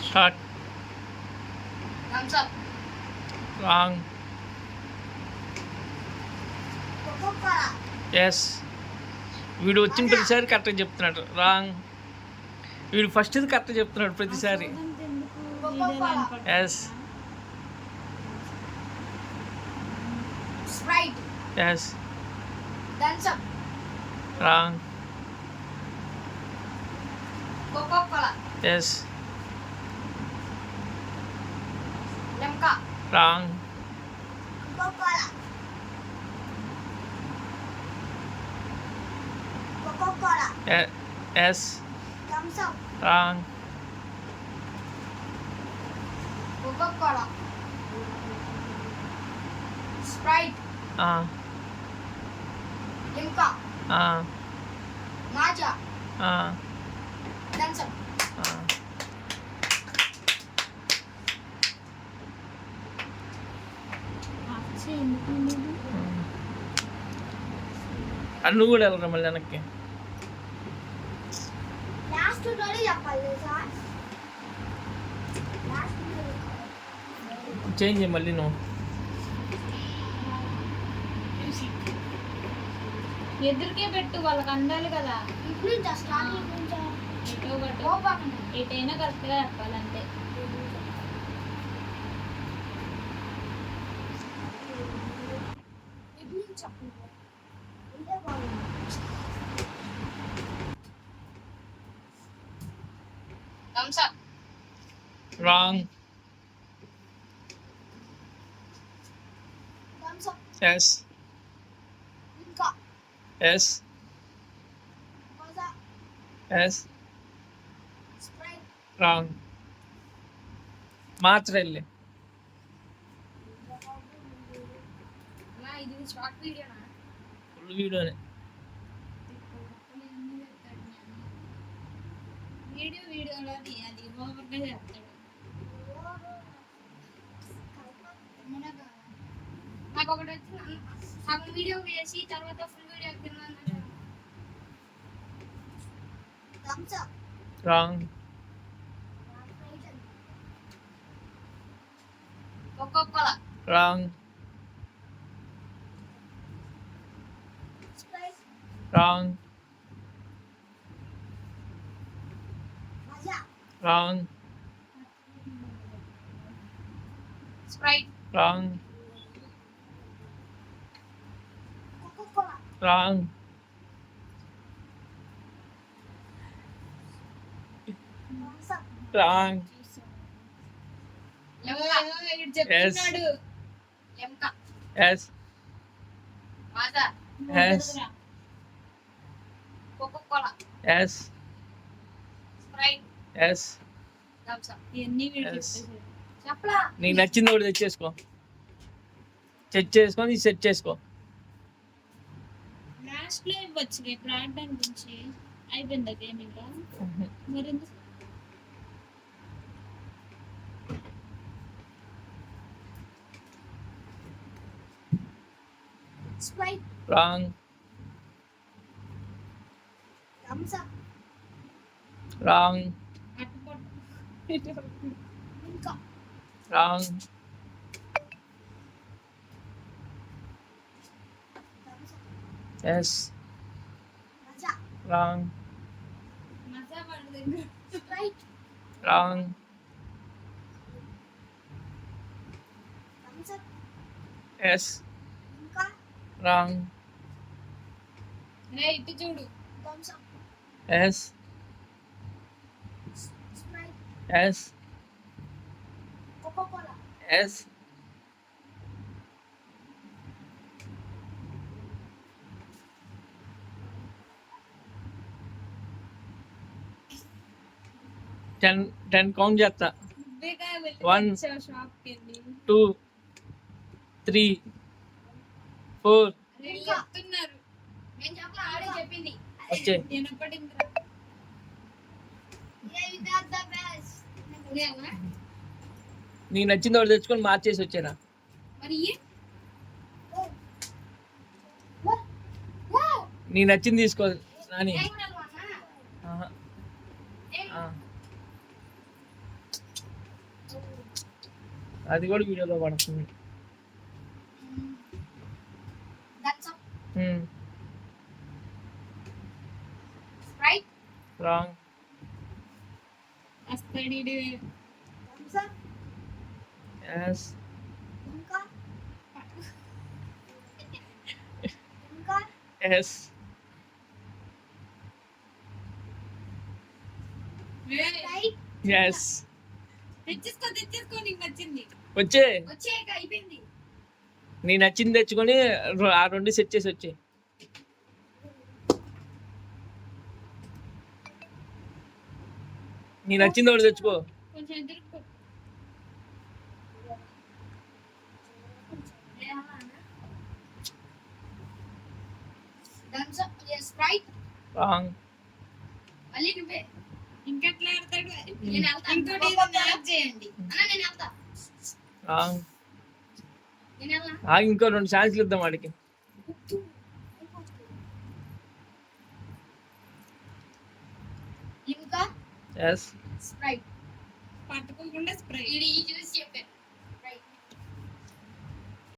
Start. Thumbs up. Wrong. Coca-Cola. Yes. వీడు వచ్చిన ప్రతిసారి కరెక్ట్గా చెప్తున్నాడు. రాంగ్. వీడు ఫస్ట్ కరెక్ట్ చెప్తున్నాడు ప్రతిసారి. Coca-Cola. Yes Sprite. Yes. Thumbs up. Wrong. Coca-Cola. Yes. Limca. Wrong. Coca-Cola. Coca-Cola. Yes. Thumbs up. Wrong. Coca-Cola. Sprite. Limca. Maja. Thumbs up. నువ్వు కూడా వెళ్ళరా మళ్ళీ వెనక్కి. Last story చెప్పాలి సార్. చేంజ్ చేయి మళ్ళీ నువ్వు. ఎదురుకే పెట్టు, వాళ్ళకి అందాలి కదా. ఇప్పుడు నుంచి స్టార్టింగ్ నుంచి ఎటో ఒకటి పోపాకండి. ఎటైనా కరెక్ట్గా చెప్పాలంతే. ఇప్పుడు నుంచి చెప్పండి. ఉంటే బాగుంది. Thumbs up. Wrong. Thumbs up. Yes. ఇంకా yes. Maja. Yes. Sprite. Wrong. మార్చరెళ్ళి. అలా ఇది షార్ట్ వీడియోనా? ఫుల్ వీడియోనే. వీడియోలో అది ఓవర్గా చెప్తాడు. నాకు ఒకటి వచ్చింది, సగం వీడియో వేసి తర్వాత ఫుల్ వీడియో ఎక్కిందన్నాడు. Thumbs up. Wrong. Coca-Cola. Wrong. Sprite. Wrong. Maja. Wrong. Sprite. Wrong. Coca-Cola. Wrong. Thumbs up. Wrong. Limca. వీడు చెప్తున్నాడు. Limca. Yes. Maja. Yes. Coca-Cola. Yes. Sprite. Yes. Thumbs up. ఇవన్నీ వీడు Yes. చెప్పేసాడు. చెప్పలా. నీకు నచ్చింది ఒకటి తెచ్చేసుకో. సెట్ చేసుకొని సెట్ చేసుకో. లాస్ట్ లో ఇవ్వచ్చు రేపు ఆడడానికి నుంచి. అయిపోయిందా గేమ్ ఇంకా? మరెందుకు? Sprite. Wrong. Thumbs up. Wrong. అట్టుపట్టు. Limca. Wrong. Thumbs up. Yes. Maja. Wrong. మజా పడు దగ్గర. Sprite. Wrong. Thumbs up. Yes. Limca. Wrong. రే ఇటు చూడు. Thumbs up. Yes. Sprite. Yes. Coca-Cola. Yes. Ten count చేస్తా. నువ్వేగా వెళ్ళి 1 తెచ్చావు షాప్కి వెళ్ళి. 2 3 4 వీళ్ళు చెప్తున్నారు. నేను చెప్పలా, ఆడే చెప్పింది. వచ్చే. వినపడిందిరా. Yeah, you got the best. ఇదేనా? నీకు నచ్చింది ఒకటి తెచ్చుకొని మార్చేసి వచ్చారా. మరి ఇయ్యి. నీకు నచ్చింది తీసుకో నాని. ఏం కొనాలి అన్న? ఆహా. ఏం? ఆ. అది కూడా వీడియోలో పడుతుంది. Thumbs up Sprite wrong. వస్తాడు థమ్స్ అప్ ఎస్. ఇంకా ఇంకా ఎస్. Sprite yes. తెచ్చేసుకో నీకు నచ్చింది. వచ్చే వచ్చేక అయిపోయింది. నీ నచ్చింది తెచ్చుకొని ఆ 2 సెట్ చేసి వచ్చే. నీ నచ్చింది ఒకటి తెచ్చుకో. కొంచెం ఎదురుకో. Thums up Sprite wrong. మళ్ళీ నువ్వే. ఇంకెట్లా ఆడతాడు? నేను వెళ్తా. ఇంకోటి ఏదైనా యాడ్ చేయండి. అన్న నేను వెళ్తా. రాంగ్. నేను వెళ్ళా. ఇంకో 2 ఛాన్స్లు ఇద్దాం వాడికి. ఇంకా ఎస్. స్ప్రైట్ పట్టుకోకుండా స్ప్రే. ఇది చూసి చెప్పాను.